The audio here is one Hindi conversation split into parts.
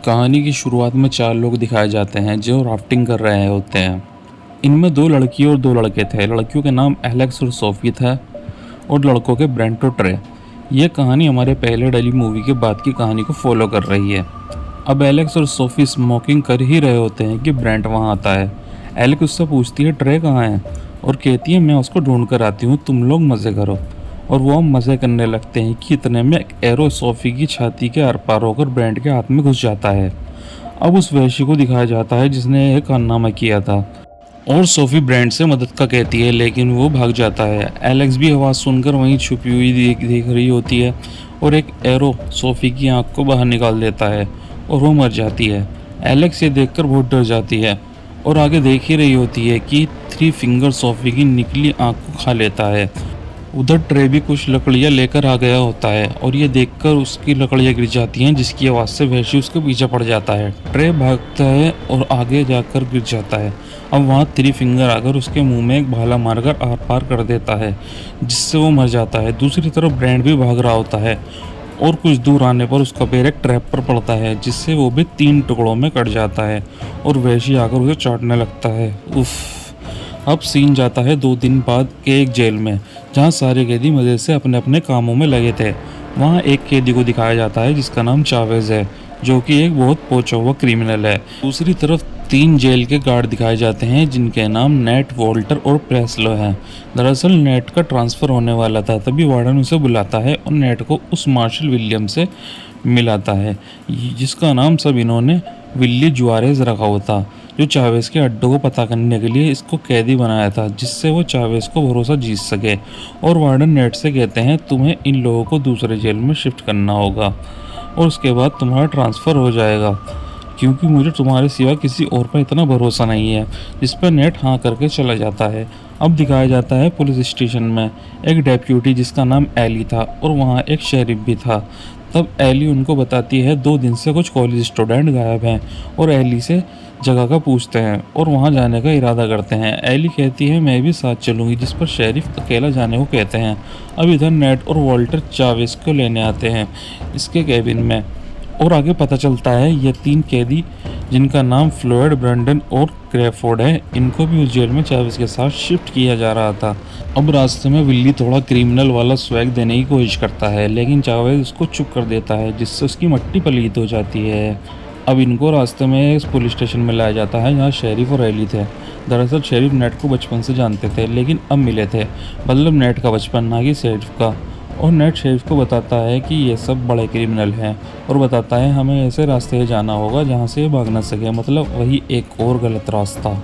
कहानी की शुरुआत में 4 लोग दिखाए जाते हैं जो राफ्टिंग कर रहे होते हैं। इनमें 2 लड़की और 2 लड़के थे। लड़कियों के नाम एलेक्स और सोफी था और लड़कों के ब्रेंट और ट्रे। यह कहानी हमारे पहले डली मूवी के बाद की कहानी को फॉलो कर रही है। अब एलेक्स और सोफी स्मोकिंग कर ही रहे होते हैं कि ब्रेंट वहाँ आता है। एलेक्स उससे पूछती है ट्रे कहाँ है और कहती है मैं उसको ढूंढ कर आती हूँ, तुम लोग मज़े करो। और वो मज़े करने लगते हैं कि इतने में एक एरो सोफी की छाती के आर पार होकर ब्रेंट के हाथ में घुस जाता है। अब उस वैश्य को दिखाया जाता है जिसने यह कारनामा किया था और सोफी ब्रेंट से मदद का कहती है, लेकिन वो भाग जाता है। एलेक्स भी आवाज़ सुनकर वहीं छुपी हुई देख रही होती है और एक एरो सोफी की आंख को बाहर निकाल देता है और वो मर जाती है। एलेक्स ये देखकर बहुत डर जाती है और आगे देख ही रही होती है कि 3 फिंगर सोफी की निकली आंख को खा लेता है। उधर ट्रे भी कुछ लकड़ियाँ लेकर आ गया होता है और ये देखकर उसकी लकड़ियाँ गिर जाती हैं, जिसकी आवाज़ से वैश्य उसके पीछे पड़ जाता है। ट्रे भागता है और आगे जाकर गिर जाता है। अब वहाँ 3 फिंगर आकर उसके मुंह में एक भाला मारकर आर पार कर देता है, जिससे वो मर जाता है। दूसरी तरफ ब्रेंड भी भाग रहा होता है और कुछ दूर आने पर उसका पैर एक ट्रैप पर पड़ता है, जिससे वो भी 3 टुकड़ों में कट जाता है और वैश्य आकर उसे चाटने लगता है। उफ। अब सीन जाता है 2 दिन बाद के एक जेल में, जहाँ सारे कैदी मज़े से अपने अपने कामों में लगे थे। वहाँ एक कैदी को दिखाया जाता है जिसका नाम चावेज़ है, जो कि एक बहुत पहुंचा हुआ क्रिमिनल है। दूसरी तरफ 3 जेल के गार्ड दिखाए जाते हैं जिनके नाम नेट, वॉल्टर और प्रेस्लो हैं। दरअसल नेट का ट्रांसफ़र होने वाला था, तभी वार्डन उसे बुलाता है और नेट को उस मार्शल विलियम से मिलाता है, जिसका नाम सब इन्होंने विल्ली जुआरेज रखा हुआ था, जो चावेज़ के अड्डों को पता करने के लिए इसको कैदी बनाया था, जिससे वो चावेज़ को भरोसा जीत सके। और वार्डन नेट से कहते हैं तुम्हें इन लोगों को दूसरे जेल में शिफ्ट करना होगा और उसके बाद तुम्हारा ट्रांसफ़र हो जाएगा, क्योंकि मुझे तुम्हारे सिवा किसी और पर इतना भरोसा नहीं है। जिस पर नेट हाँ करके चला जाता है। अब दिखाया जाता है पुलिस स्टेशन में एक डेप्यूटी जिसका नाम एली था और वहाँ एक शेरिफ भी था। तब एली उनको बताती है 2 दिन से कुछ कॉलेज स्टूडेंट गायब हैं और एली से जगह का पूछते हैं और वहां जाने का इरादा करते हैं। एली कहती है मैं भी साथ चलूंगी, जिस पर शेरिफ अकेला जाने को कहते हैं। अब इधर नेट और वॉल्टर चावेज़ को लेने आते हैं इसके कैबिन में और आगे पता चलता है ये 3 कैदी जिनका नाम फ्लोयड, ब्रैंडन और क्रेफोर्ड है, इनको भी उस जेल में चावेज़ के साथ शिफ्ट किया जा रहा था। अब रास्ते में विल्ली थोड़ा क्रिमिनल वाला स्वैग देने की कोशिश करता है, लेकिन चावेज़ उसको चुप कर देता है, जिससे उसकी मट्टी पलीत हो जाती है। अब इनको रास्ते में इस पुलिस स्टेशन में लाया जाता है जहाँ शेरिफ और एली थे। दरअसल शेरिफ नेट को बचपन से जानते थे, लेकिन अब मिले थे, मतलब नेट का बचपन ना कि शेरिफ का। और नेट शेरिफ को बताता है कि ये सब बड़े क्रिमिनल हैं और बताता है हमें ऐसे रास्ते से जाना होगा जहाँ से ये भाग ना सके, मतलब वही एक और गलत रास्ता।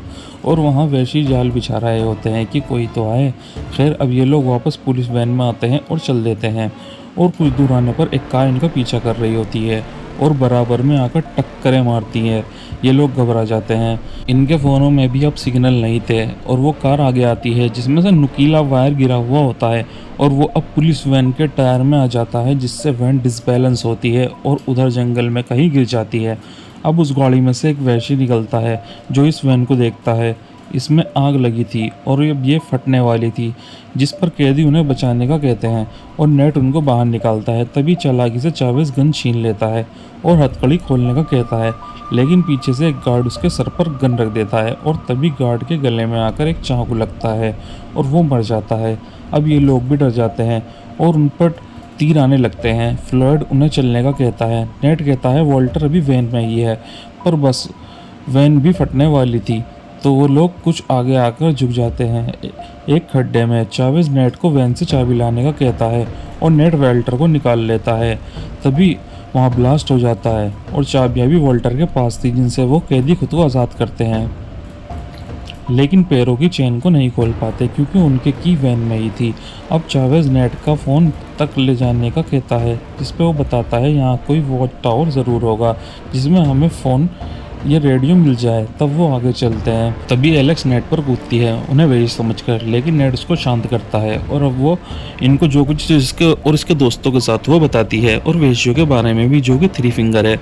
और वहाँ वैसी जाल बिछा रहे होते हैं कि कोई तो आए। खैर अब ये लोग वापस पुलिस वैन में आते हैं और चल देते हैं और कुछ दूर आने पर एक कार इनका पीछा कर रही होती है और बराबर में आकर टक्करें मारती है। ये लोग घबरा जाते हैं। इनके फ़ोनों में भी अब सिग्नल नहीं थे और वो कार आगे आती है जिसमें से नुकीला वायर गिरा हुआ होता है और वो अब पुलिस वैन के टायर में आ जाता है, जिससे वैन डिसबैलेंस होती है और उधर जंगल में कहीं गिर जाती है। अब उस गाड़ी में से एक वैश्य निकलता है जो इस वैन को देखता है। इसमें आग लगी थी और अब ये फटने वाली थी, जिस पर कैदी उन्हें बचाने का कहते हैं और नेट उनको बाहर निकालता है। तभी चालाकी से चावेज़ गन छीन लेता है और हथकड़ी खोलने का कहता है, लेकिन पीछे से एक गार्ड उसके सर पर गन रख देता है और तभी गार्ड के गले में आकर एक चाकू लगता है और वो मर जाता है। अब ये लोग भी डर जाते हैं और उन पर तीर आने लगते हैं। फ्लॉयड उन्हें चलने का कहता है। नेट कहता है वॉल्टर अभी वैन में ही है, पर बस वैन भी फटने वाली थी। तो वो लोग कुछ आगे आकर झुक जाते हैं एक खड्डे में। चावेज़ नेट को वैन से चाबी लाने का कहता है और नेट वॉल्टर को निकाल लेता है। तभी वहाँ ब्लास्ट हो जाता है और चाबियाँ भी वॉल्टर के पास थी, जिनसे वो कैदी खुद को आज़ाद करते हैं, लेकिन पैरों की चेन को नहीं खोल पाते क्योंकि उनके की वैन में ही थी। अब चावेज़ नेट का फ़ोन तक ले जाने का कहता है, जिस पे वो बताता है यहाँ कोई वॉच टावर ज़रूर होगा जिसमें हमें फ़ोन ये रेडियो मिल जाए। तब वो आगे चलते हैं। तभी एलेक्स नेट पर कूदती है उन्हें वही समझकर, लेकिन नेट उसको शांत करता है और अब वो इनको जो कुछ इसके और इसके दोस्तों के साथ वो बताती है और वेश्यों के बारे में भी, जो कि 3 फिंगर है।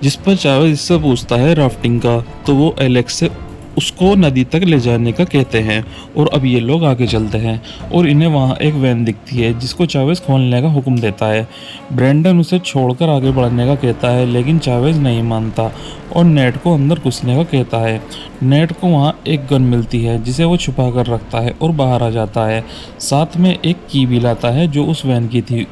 जिस पर चावेज़ इससे पूछता है राफ्टिंग का, तो वो एलेक्स से उसको नदी तक ले जाने का कहते हैं और अब ये लोग आगे चलते हैं और इन्हें वहाँ एक वैन दिखती है जिसको चावेज़ खोलने का हुक्म देता है। ब्रेंडन उसे छोड़कर आगे बढ़ने का कहता है लेकिन चावेज़ नहीं मानता और नेट को अंदर घुसने का कहता है। नेट को वहाँ एक गन मिलती है जिसे वो छुपा कर रखता है और बाहर आ जाता है। साथ में एक की भी लाता है जो उस वैन की थी।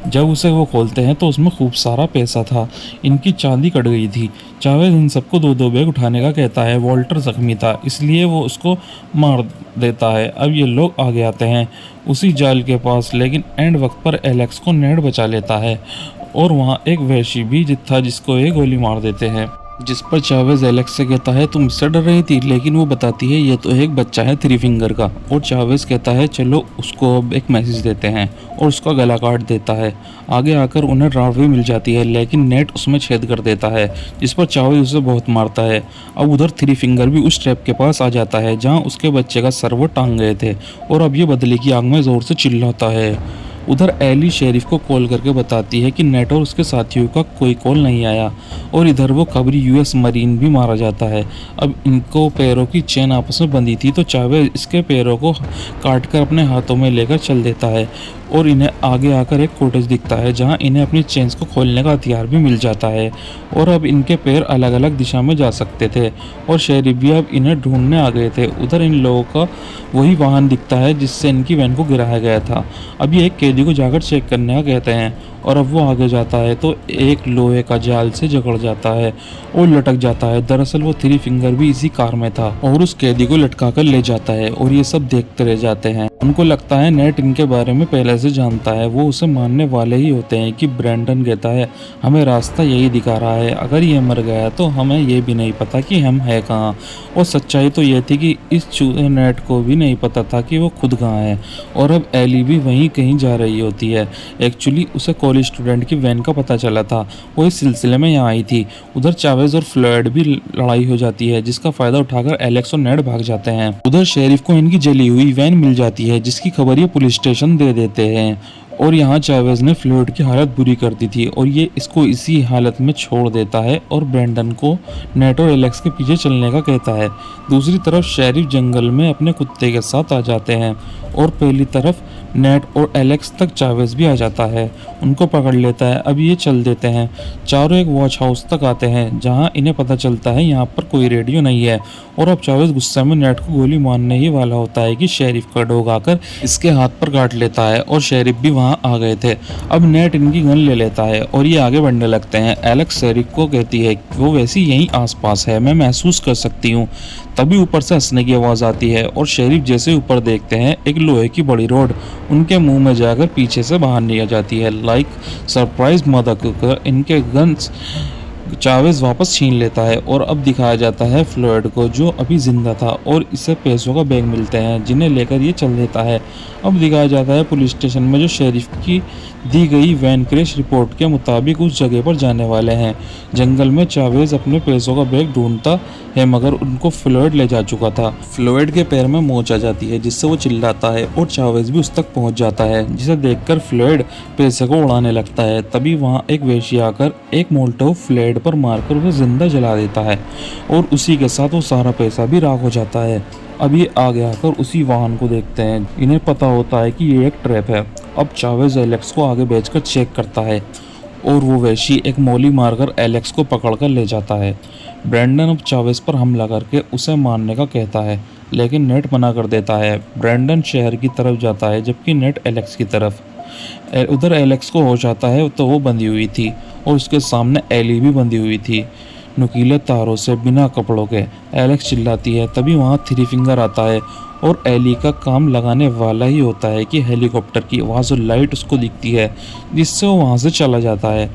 जब उसे वो खोलते हैं तो उसमें खूब सारा पैसा था। इनकी चांदी कट गई थी। चावेज़ इन सबको दो दो बैग उठाने का कहता है। वॉल्टर जख्मी था इसलिए वो उसको मार देता है। अब ये लोग आगे आते हैं उसी जाल के पास, लेकिन एंड वक्त पर एलेक्स को नेड बचा लेता है और वहाँ एक वहशी भी था जिसको ये गोली मार देते हैं। जिस पर चावेज़ एलेक्स से कहता है तुम इससे डर रही थी, लेकिन वो बताती है ये तो एक बच्चा है थ्री फिंगर का। और चावेज़ कहता है चलो उसको अब एक मैसेज देते हैं और उसका गला काट देता है। आगे आकर उन्हें राड भी मिल जाती है लेकिन नेट उसमें छेद कर देता है जिस पर चावेज़ उसे बहुत मारता है। अब उधर थ्री फिंगर भी उस ट्रैप के पास आ जाता है जहाँ उसके बच्चे का सर वो टांग गए थे और अब ये बदले की आग में ज़ोर से चिल्लाता है। उधर एली शेरिफ को कॉल करके बताती है कि नेट और उसके साथियों का कोई कॉल नहीं आया और इधर वो खबरी यूएस मरीन भी मारा जाता है। अब इनको पैरों की चेन आपस में बंधी थी तो चावेज़ इसके पैरों को काटकर अपने हाथों में लेकर चल देता है और इन्हें आगे आकर एक कॉटेज दिखता है जहां इन्हें अपनी चेन्स को खोलने का हथियार भी मिल जाता है और अब इनके पैर अलग अलग दिशा में जा सकते थे और शेरिफ भी अब इन्हें ढूंढने आ गए थे। उधर इन लोगों का वही वाहन दिखता है जिससे इनकी वैन को गिराया गया था। अब ये एक कैदी को जाकर चेक करने का कहते हैं और अब वो आगे जाता है तो एक लोहे का जाल से जकड़ जाता है और लटक जाता है। दरअसल वो थ्री फिंगर भी इसी कार में था और उस कैदी को लटका कर ले जाता है और ये सब देखते रह जाते हैं। उनको लगता है नेट इनके बारे में पहले से जानता है, वो उसे मानने वाले ही होते हैं कि ब्रेंडन कहता है हमें रास्ता यही दिखा रहा है, अगर ये मर गया तो हमें ये भी नहीं पता कि हम है कहाँ। और सच्चाई तो ये थी कि इस चूहे नेट को भी नहीं पता था कि वो खुद कहाँ है और अब एली भी वहीं कहीं जा रही होती है। एक्चुअली उसे कॉलेज स्टूडेंट की वैन का पता चला था, वो इस सिलसिले में यहाँ आई थी। उधर चावेज़ और फ्लॉयड भी लड़ाई हो जाती है जिसका फायदा उठाकर एलेक्स और नेट भाग जाते हैं। उधर शेरिफ को इनकी जली हुई वैन मिल जाती है जिसकी खबर ये पुलिस स्टेशन दे देते हैं और यहाँ चावेज़ ने फ्लॉयड की हालत बुरी कर दी थी और ये इसको इसी हालत में छोड़ देता है और ब्रेंडन को नेट और एलेक्स के पीछे चलने का कहता है। दूसरी तरफ शेरिफ जंगल में अपने कुत्ते के साथ आ जाते हैं और पहली तरफ नेट और एलेक्स तक चावेज़ भी आ जाता है, उनको पकड़ लेता है। अब ये चल देते हैं, चारों एक वॉच हाउस तक आते हैं जहां इन्हें पता चलता है यहाँ पर कोई रेडियो नहीं है और अब चावेज़ गुस्से में नेट को गोली मारने ही वाला होता है कि शेरिफ का डॉग आकर इसके हाथ पर काट लेता है और शेरिफ भी वहां आ गए थे। अब नेट इनकी गन ले लेता है और ये आगे बढ़ने लगते हैं। एलेक्स शेरिफ को कहती है वो वैसे यहीं आसपास है, मैं महसूस कर सकती हूँ। तभी ऊपर से हंसने की आवाज़ आती है और शेरिफ जैसे ऊपर देखते हैं एक लोहे की बड़ी रॉड उनके मुंह में जाकर पीछे से बाहर निकल जाती है। लाइक सरप्राइज मदर इनके गन्स चावेज़ वापस छीन लेता है और अब दिखाया जाता है फ्लॉयड को जो अभी जिंदा था और इसे पैसों का बैग मिलते हैं जिन्हें लेकर ये चल देता है। अब दिखाया जाता है पुलिस स्टेशन में जो शेरिफ की दी गई वैन क्रैश रिपोर्ट के मुताबिक उस जगह पर जाने वाले हैं। जंगल में चावेज़ अपने पैसों का बैग ढूंढता है मगर उनको फ्लॉयड ले जा चुका था। फ्लॉयड के पैर में मोच आ जाती है जिससे वो चिल्लाता है और चावेज़ भी उस तक पहुंच जाता है जिसे देखकर फ्लॉयड पैसे को उड़ाने लगता है। तभी वहां एक वेश्या आकर एक मोल्टो फ्लॉयड पर मारकर उसे जिंदा जला देता है और उसी के साथ वो सारा पैसा भी राख हो जाता है। अब ये आगे आकर उसी वाहन को देखते हैं, इन्हें पता होता है कि ये एक ट्रैप है। अब चावेज़ एलेक्स को आगे भेजकर चेक करता है और वो वैशी एक मौली मारकर एलेक्स को पकड़कर ले जाता है। ब्रेंडन अब चावेज़ पर हमला करके उसे मारने का कहता है लेकिन नेट मना कर देता है। ब्रेंडन शहर की तरफ जाता है जबकि नेट एलेक्स की तरफ। उधर एलेक्स को होश आता है तो वो बंधी हुई थी और उसके सामने एली भी बंधी हुई थी नुकीले तारों से बिना कपड़ों के। एलेक्स चिल्लाती है, तभी वहाँ थ्री फिंगर आता है और एली का काम लगाने वाला ही होता है कि हेलीकॉप्टर की आवाज़ और लाइट उसको दिखती है जिससे वो वहाँ से चला जाता है।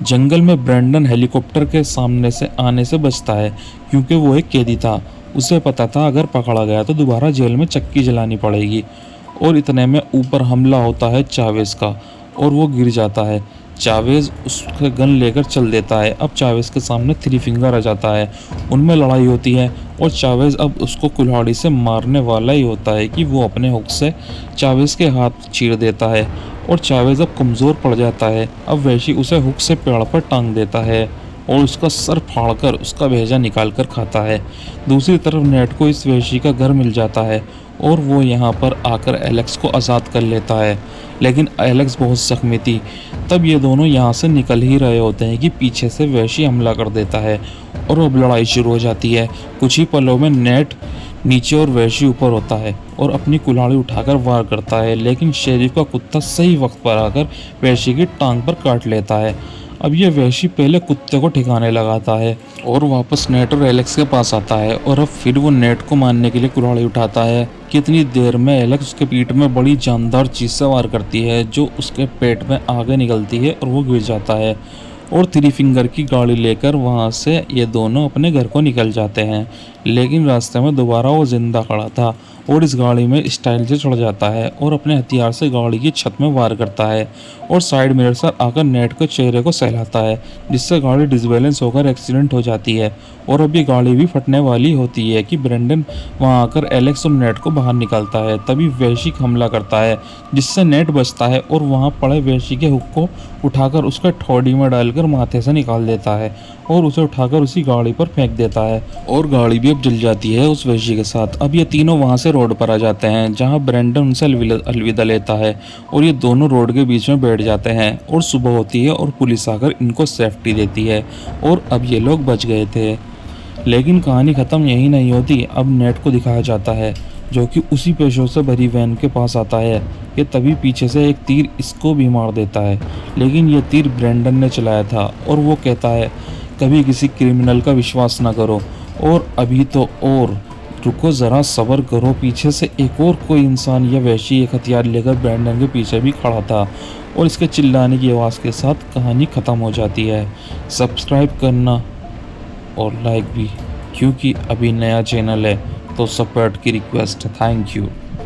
जंगल में ब्रेंडन हेलीकॉप्टर के सामने से आने से बचता है क्योंकि वो एक कैदी था। उसे पता था अगर पकड़ा गया तो दोबारा जेल में चक्की जलानी पड़ेगी और इतने में ऊपर हमला होता है चावेज़ का और वो गिर जाता है। चावेज़ उसके गन लेकर चल देता है। अब चावेज़ के सामने थ्री फिंगर आ जाता है, उनमें लड़ाई होती है और चावेज़ अब उसको कुल्हाड़ी से मारने वाला ही होता है कि वो अपने हुक से चावेज़ के हाथ चीर देता है और चावेज़ अब कमज़ोर पड़ जाता है। अब वैशी उसे हुक से पेड़ पर टांग देता है और उसका सर फाड़कर उसका भेजा निकाल कर खाता है। दूसरी तरफ नेट को इस वेशी का घर मिल जाता है और वो यहाँ पर आकर एलेक्स को आज़ाद कर लेता है, लेकिन एलेक्स बहुत जख्मी थी। तब ये दोनों यहाँ से निकल ही रहे होते हैं कि पीछे से वेशी हमला कर देता है और अब लड़ाई शुरू हो जाती है। कुछ ही पलों में नेट नीचे और वेशी ऊपर होता है और अपनी कुल्हाड़ी उठाकर वार करता है, लेकिन शेरिफ का कुत्ता सही वक्त पर आकर वेशी की टांग पर काट लेता है। अब ये वेशी पहले कुत्ते को ठिकाने लगाता है और वापस नेट और एलेक्स के पास आता है और अब फिर वो नेट को मारने के लिए कुल्हाड़ी उठाता है। कितनी देर में एलेक्स उसके पीठ में बड़ी जानदार चीज से वार करती है जो उसके पेट में आगे निकलती है और वो गिर जाता है और थ्री फिंगर की गाड़ी लेकर वहाँ से ये दोनों अपने घर को निकल जाते हैं। लेकिन रास्ते में दोबारा वो जिंदा खड़ा था और इस गाड़ी में स्टाइल से चढ़ जाता है और अपने हथियार से गाड़ी की छत में वार करता है और साइड मिरर से आकर नेट के चेहरे को सहलाता है, जिससे गाड़ी डिसबैलेंस होकर एक्सीडेंट हो जाती है और अभी गाड़ी भी फटने वाली होती है कि ब्रेंडन वहां आकर एलेक्स और नेट को बाहर निकालता है। तभी वैशी हमला करता है जिससे नेट बचता है और वहां पड़े वैशी के हुक को उठाकर उसके ठोड़ी में डालकर माथे से निकाल देता है और उसे उठाकर उसी गाड़ी पर फेंक देता है और गाड़ी भी अब जल जाती है उस वैशी के साथ। अब ये तीनों वहां से रोड पर आ जाते हैं जहां ब्रेंडन उनसे अलविदा लेता है और ये दोनों रोड के बीच में बैठ जाते हैं और सुबह होती है और पुलिस आकर इनको सेफ्टी देती है और अब ये लोग बच गए थे। लेकिन कहानी ख़त्म यही नहीं होती। अब नेट को दिखाया जाता है जो कि उसी पेशों से भरी वैन के पास आता है कि तभी पीछे से एक तीर इसको भी मार देता है, लेकिन ये तीर ब्रेंडन ने चलाया था और वो कहता है कभी किसी क्रिमिनल का विश्वास ना करो और अभी तो और रुको ज़रा सब्र करो। पीछे से एक और कोई इंसान या वैशी एक हथियार लेकर ब्रेंडन के पीछे भी खड़ा था और इसके चिल्लाने की आवाज़ के साथ कहानी ख़त्म हो जाती है। सब्सक्राइब करना और लाइक भी, क्योंकि अभी नया चैनल है तो सपोर्ट की रिक्वेस्ट है। Thank you.